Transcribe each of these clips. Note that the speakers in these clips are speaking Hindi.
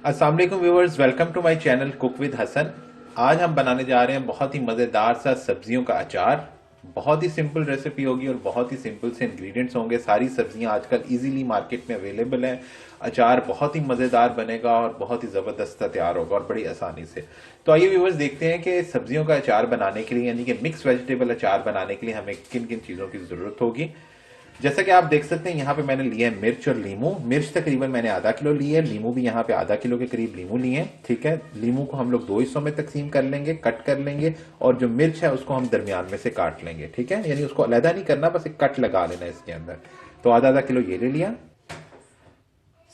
अस्सलाम वालेकुम viewers, welcome to my channel cook with Hasan. आज हम बनाने जा रहे हैं बहुत ही मज़ेदार सा सब्जियों का अचार। बहुत ही सिंपल रेसिपी होगी और बहुत ही सिंपल से इंग्रेडिएंट्स होंगे। सारी सब्जियां आजकल इजीली मार्केट में अवेलेबल हैं। अचार बहुत ही मज़ेदार बनेगा और बहुत ही ज़बरदस्त तैयार होगा और बड़ी आसानी से। तो आइए व्यूअर्स देखते हैं कि सब्जियों का अचार बनाने के लिए यानी कि मिक्स वेजिटेबल अचार बनाने के लिए हमें किन किन चीज़ों की ज़रूरत होगी। जैसा कि आप देख सकते हैं यहाँ पे मैंने लिया है मिर्च और लीमू। मिर्च तकरीबन मैंने आधा किलो ली है, लीमू भी यहाँ पे आधा किलो के करीब लीमू लिए हैं। ठीक है, लीमू को हम लोग दो हिस्सों में तकसीम कर लेंगे, कट कर लेंगे, और जो मिर्च है उसको हम दरमियान में से काट लेंगे। ठीक है, यानी उसको अलहदा नहीं करना, बस एक कट लगा लेना इसके अंदर। तो आधा आधा किलो ये ले लिया।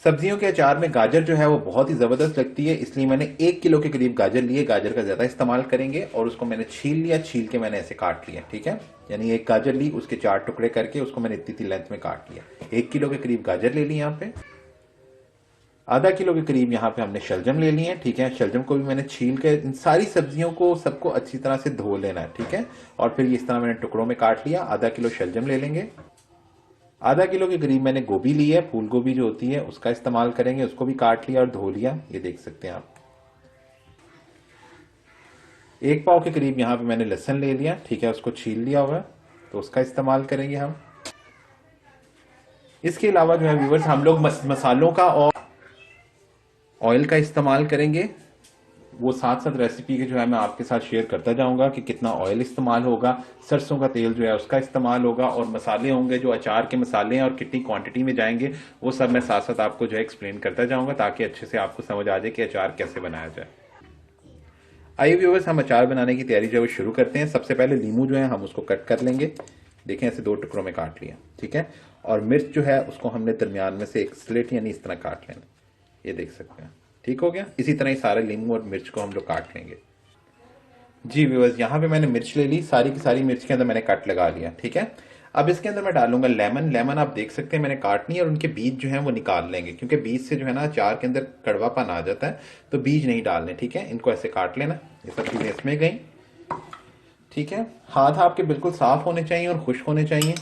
सब्जियों के अचार में गाजर जो है वो बहुत ही जबरदस्त लगती है, इसलिए मैंने 1 किलो के करीब गाजर लिए। गाजर का ज्यादा इस्तेमाल करेंगे और उसको मैंने छील लिया, छील के मैंने ऐसे काट लिया। ठीक है, यानी एक गाजर ली, उसके 4 टुकड़े करके उसको मैंने इतनी लेंथ में काट लिया। 1 किलो के करीब गाजर ले ली यहाँ पे। आधा किलो के करीब यहाँ पे हमने शलजम ले लिए हैं। ठीक है, शलजम को भी मैंने छील के इन सारी सब्जियों को सबको अच्छी तरह से धो लेना है। ठीक है, और फिर इस तरह मैंने टुकड़ों में काट लिया। आधा किलो शलजम ले लेंगे। आधा किलो के करीब मैंने गोभी ली है, फूल गोभी जो होती है उसका इस्तेमाल करेंगे। उसको भी काट लिया और धो लिया, ये देख सकते हैं आप। 1 पाव के करीब यहाँ पे मैंने लहसुन ले लिया। ठीक है, उसको छील लिया हुआ है, तो उसका इस्तेमाल करेंगे हम। इसके अलावा जो है व्यूअर्स हम लोग मसालों का और ऑयल का इस्तेमाल करेंगे। वो साथ साथ रेसिपी के जो है मैं आपके साथ शेयर करता जाऊंगा कि कितना ऑयल इस्तेमाल होगा। सरसों का तेल जो है उसका इस्तेमाल होगा, और मसाले होंगे जो अचार के मसाले हैं और कितनी क्वांटिटी में जाएंगे वो सब मैं साथ साथ आपको जो है एक्सप्लेन करता जाऊंगा, ताकि अच्छे से आपको समझ आ जाए कि अचार कैसे बनाया जाए। आइए व्यूअर्स, हम अचार बनाने की तैयारी जो है वो शुरू करते हैं। सबसे पहले लीमू जो है हम उसको कट कर लेंगे। देखें, ऐसे 2 टुकड़ों में काट लिया। ठीक है, और मिर्च जो है उसको हमने दरमियान में से एक स्लिट यानी इस तरह काट लेना। ये देख सकते हैं, ठीक हो गया। इसी तरह ही सारे लीमू और मिर्च को हम लोग काट लेंगे। जी व्यूअर्स, यहाँ पे मैंने मिर्च ले ली, सारी की सारी मिर्च के अंदर मैंने कट लगा लिया। ठीक है, अब इसके अंदर मैं डालूंगा लेमन। लेमन आप देख सकते हैं मैंने काटनी है, और उनके बीज जो हैं वो निकाल लेंगे, क्योंकि बीज से जो है ना अचार के अंदर कड़वापन आ जाता है, तो बीज नहीं डालने। ठीक है, इनको ऐसे काट लेना। ये सब चीजें इसमें गई। ठीक है, हाथ आपके बिल्कुल साफ होने चाहिए और खुश्क होने चाहिए।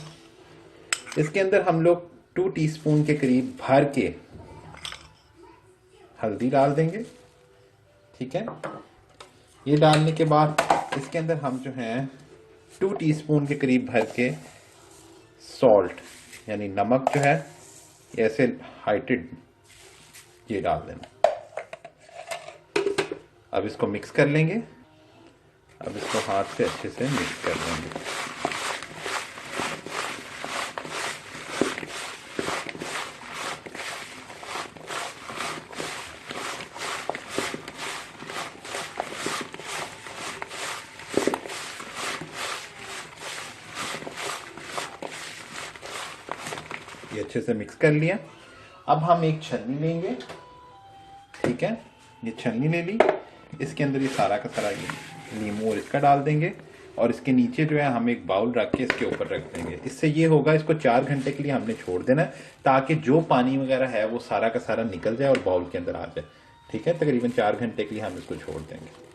इसके अंदर हम लोग 2 टीस्पून के करीब भर के हल्दी डाल देंगे। ठीक है, ये डालने के बाद इसके अंदर हम जो है 2 टीस्पून के करीब भर के सॉल्ट यानी नमक जो है ये ऐसे हाइटेड ये डाल देना। अब इसको मिक्स कर लेंगे। अब इसको हाथ से अच्छे से मिक्स कर लेंगे। ये अच्छे से मिक्स कर लिया। अब हम एक छन्नी लेंगे। ठीक है, ये छन्नी ले ली। इसके अंदर ये सारा का सारा नींबू और इसका डाल देंगे, और इसके नीचे जो है हम एक बाउल रख के इसके ऊपर रख देंगे। इससे ये होगा, इसको 4 घंटे के लिए हमने छोड़ देना है, ताकि जो पानी वगैरह है वो सारा का सारा निकल जाए और बाउल के अंदर आ जाए। ठीक है, तकरीबन 4 घंटे के लिए हम इसको छोड़ देंगे।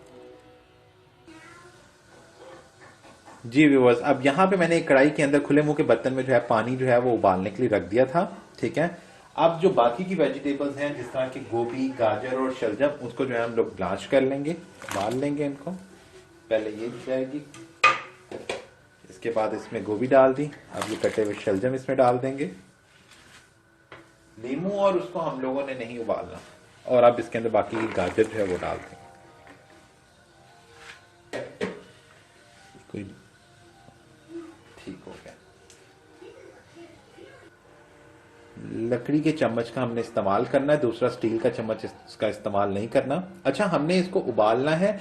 जी व्यूअर्स, अब यहाँ पे मैंने एक कढ़ाई के अंदर खुले मुंह के बर्तन में जो है पानी जो है वो उबालने के लिए रख दिया था। ठीक है, अब जो बाकी की वेजिटेबल्स हैं जिस तरह की गोभी, गाजर और शलजम, उसको जो है हम लोग ब्लांच कर लेंगे, उबाल लेंगे इनको। पहले ये जाएगी, इसके बाद इसमें गोभी डाल दी। अब ये कटे हुए शलजम इसमें डाल देंगे। नींबू और उसको हम लोगों ने नहीं उबालना, और अब इसके अंदर बाकी की गाजर जो है वो डाल देंगे। कोई ठीक हो गया। लकड़ी के चम्मच का हमने इस्तेमाल करना है, दूसरा स्टील का चम्मच इसका इस्तेमाल नहीं करना। अच्छा, हमने इसको उबालना है,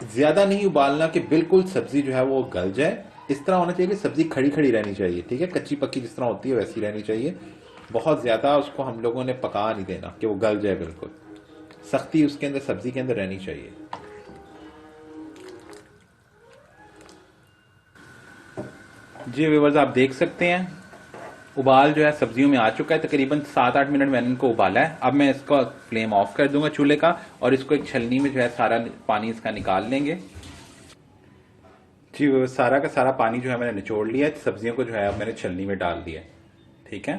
ज्यादा नहीं उबालना कि बिल्कुल सब्जी जो है वो गल जाए। इस तरह होना चाहिए कि सब्जी खड़ी खड़ी रहनी चाहिए। ठीक है, कच्ची पक्की जिस तरह होती है वैसी रहनी चाहिए। बहुत ज्यादा उसको हम लोगों ने पका नहीं देना कि वो गल जाए, बिल्कुल सख्ती उसके अंदर सब्जी के अंदर रहनी चाहिए। जी व्यूअर्स, आप देख सकते हैं उबाल जो है सब्जियों में आ चुका है। तकरीबन 7-8 मिनट मैंने इनको उबाला है। अब मैं इसका फ्लेम ऑफ कर दूंगा चूल्हे का, और इसको एक छलनी में जो है सारा पानी इसका निकाल लेंगे। जी व्यूअर्स, सारा का सारा पानी जो है मैंने निचोड़ लिया है। सब्जियों को जो है अब मैंने छलनी में डाल दिया। ठीक है,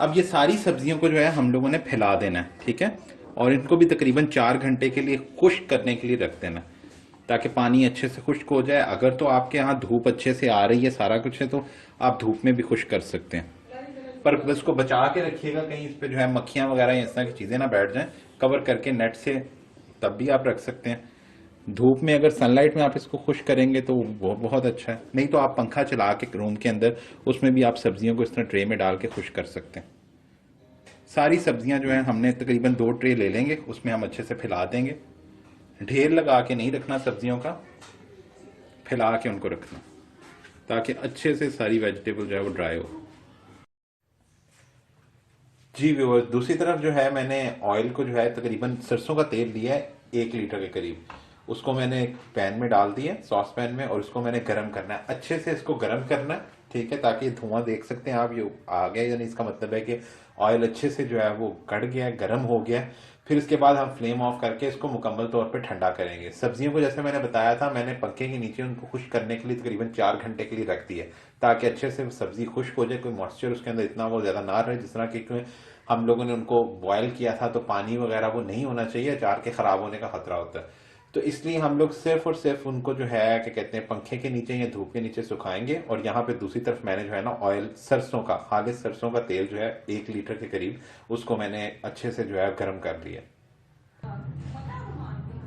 अब ये सारी सब्जियों को जो है हम लोगों ने फैला देना है, ठीक है, और इनको भी तकरीबन 4 घंटे के लिए खुश्क करने के लिए रख देना ताकि पानी अच्छे से खुश्क हो जाए। अगर तो आपके यहाँ धूप अच्छे से आ रही है, सारा कुछ है, तो आप धूप में भी खुश्क कर सकते हैं, पर उसको बचा के रखिएगा कहीं इस पे जो है मक्खियां वगैरह या इस तरह की चीजें ना बैठ जाएं। कवर करके नेट से तब भी आप रख सकते हैं। धूप में अगर सनलाइट में आप इसको खुश करेंगे तो वो बहुत अच्छा है, नहीं तो आप पंखा चला के रूम के अंदर उसमें भी आप सब्जियों को इस तरह ट्रे में डाल के खुश कर सकते हैं। सारी सब्जियां जो है हमने तकरीबन 2 ट्रे ले लेंगे, उसमें हम अच्छे से फैला देंगे। ढेर लगा के नहीं रखना सब्जियों का, फैला के उनको रखना ताकि अच्छे से सारी वेजिटेबल जो है वो ड्राई हो। जी व्यूअर्स दूसरी तरफ जो है मैंने ऑयल को जो है तकरीबन सरसों का तेल लिया है 1 लीटर के करीब, उसको मैंने एक पैन में डाल दिया, सॉस पैन में, और उसको मैंने गर्म करना है, अच्छे से इसको गर्म करना है, ठीक है, ताकि धुआं देख सकते हैं आप ये आ गया, यानी इसका मतलब है कि ऑयल अच्छे से जो है वो कढ़ गया है, गर्म हो गया है। फिर इसके बाद हम फ्लेम ऑफ करके इसको मुकम्मल तौर पे ठंडा करेंगे। सब्जियों को जैसे मैंने बताया था, मैंने पंखे के नीचे उनको खुश्क करने के लिए तकरीबन 4 घंटे के लिए रख दिया ताकि अच्छे से सब्जी खुश्क हो जाए, कोई मॉइस्चर उसके अंदर इतना वो ज्यादा ना रहे। जिस तरह की हम लोगों ने उनको बॉयल किया था तो पानी वगैरह वो नहीं होना चाहिए, अचार के खराब होने का खतरा होता है, तो इसलिए हम लोग सिर्फ और सिर्फ उनको जो है क्या कहते हैं पंखे के नीचे या धूप के नीचे सुखाएंगे। और यहाँ पे दूसरी तरफ मैंने जो है ना ऑयल सरसों का, खालिस सरसों का तेल जो है 1 लीटर के करीब, उसको मैंने अच्छे से जो है गर्म कर लिया।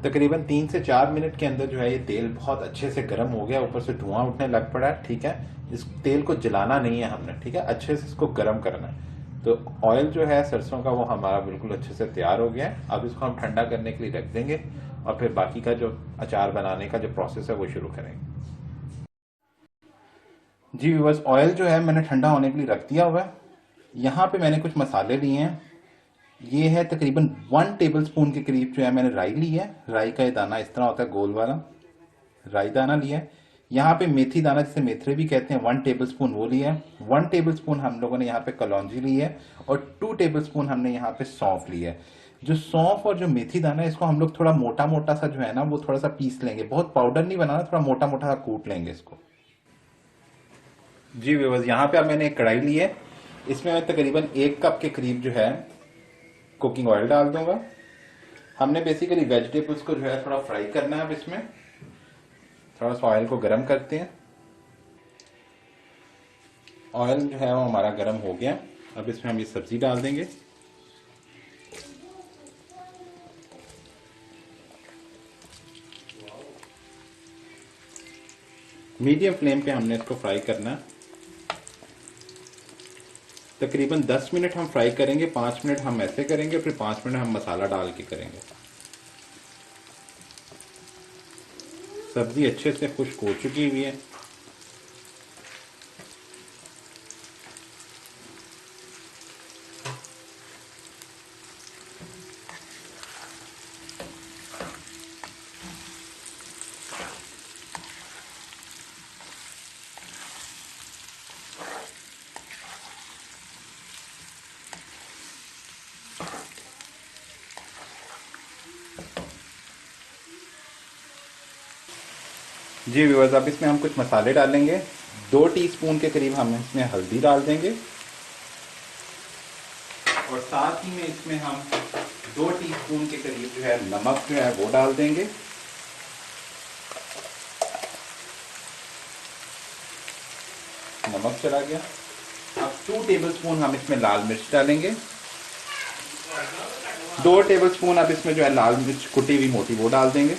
तकरीबन 3 से 4 मिनट के अंदर जो है ये तेल बहुत अच्छे से गर्म हो गया, ऊपर से धुआं उठने लग पड़ा है, ठीक है। इस तेल को जलाना नहीं है हमने, ठीक है, अच्छे से इसको गर्म करना है। तो ऑयल जो है सरसों का वो हमारा बिल्कुल अच्छे से तैयार हो गया है। अब इसको हम ठंडा करने के लिए रख देंगे और फिर बाकी का जो अचार बनाने का जो प्रोसेस है वो शुरू करेंगे। जी बस ऑयल जो है मैंने ठंडा होने के लिए रख दिया हुआ है। यहाँ पे मैंने कुछ मसाले लिए हैं, ये है तकरीबन 1 टेबल स्पून के करीब जो है मैंने राई ली है। राई का ये दाना इस तरह होता है गोल वाला, राई दाना लिया है। यहाँ पे मेथी दाना जिसे मेथरे भी कहते हैं 1 टेबल स्पून वो लिया है। 1 टेबल स्पून हम लोगों ने यहाँ पे कलौंजी ली है और 2 टेबल स्पून हमने यहाँ पे सौंफ लिया है। जो सौंफ और जो मेथी दाना है इसको हम लोग थोड़ा मोटा मोटा सा जो है ना वो थोड़ा सा पीस लेंगे, बहुत पाउडर नहीं बनाना, थोड़ा मोटा मोटा सा कूट लेंगे इसको। जी व्यूअर्स यहाँ पे अब मैंने एक कढ़ाई ली है, इसमें मैं तकरीबन 1 कप के करीब जो है कुकिंग ऑयल डाल दूंगा। हमने बेसिकली वेजिटेबल्स को जो है थोड़ा फ्राई करना है। अब इसमें थोड़ा सा ऑयल को गर्म करते हैं। ऑयल जो है वो हमारा गर्म हो गया, अब इसमें हम ये सब्जी डाल देंगे। मीडियम फ्लेम पे हमने इसको फ्राई करना है। तकरीबन 10 मिनट हम फ्राई करेंगे, 5 मिनट हम ऐसे करेंगे, फिर 5 मिनट हम मसाला डाल के करेंगे। सब्जी अच्छे से खुश्क हो चुकी हुई है। जी व्यूअर्स अब इसमें हम कुछ मसाले डालेंगे। 2 टीस्पून के करीब हम इसमें हल्दी डाल देंगे और साथ ही में इसमें हम 2 टीस्पून के करीब जो है नमक जो है वो डाल देंगे। नमक चला गया। अब 2 टेबल स्पून हम इसमें लाल मिर्च डालेंगे। 2 टेबल स्पून अब इसमें जो है लाल मिर्च कुटी हुई मोटी वो डाल देंगे।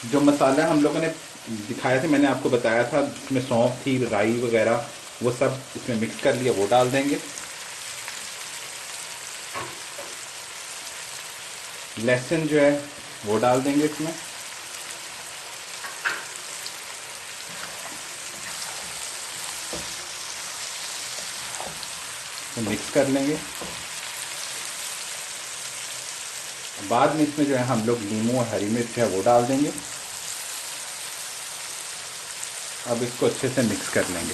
जो मसाला हम लोगों ने दिखाया थे, मैंने आपको बताया था, इसमें सौंफ थी, राई वगैरह, वो सब इसमें मिक्स कर लिया, वो डाल देंगे। लहसुन जो है वो डाल देंगे इसमें। तो मिक्स कर लेंगे। बाद में इसमें जो है हम लोग नींबू और हरी मिर्च है वो डाल देंगे। अब इसको अच्छे से मिक्स कर लेंगे।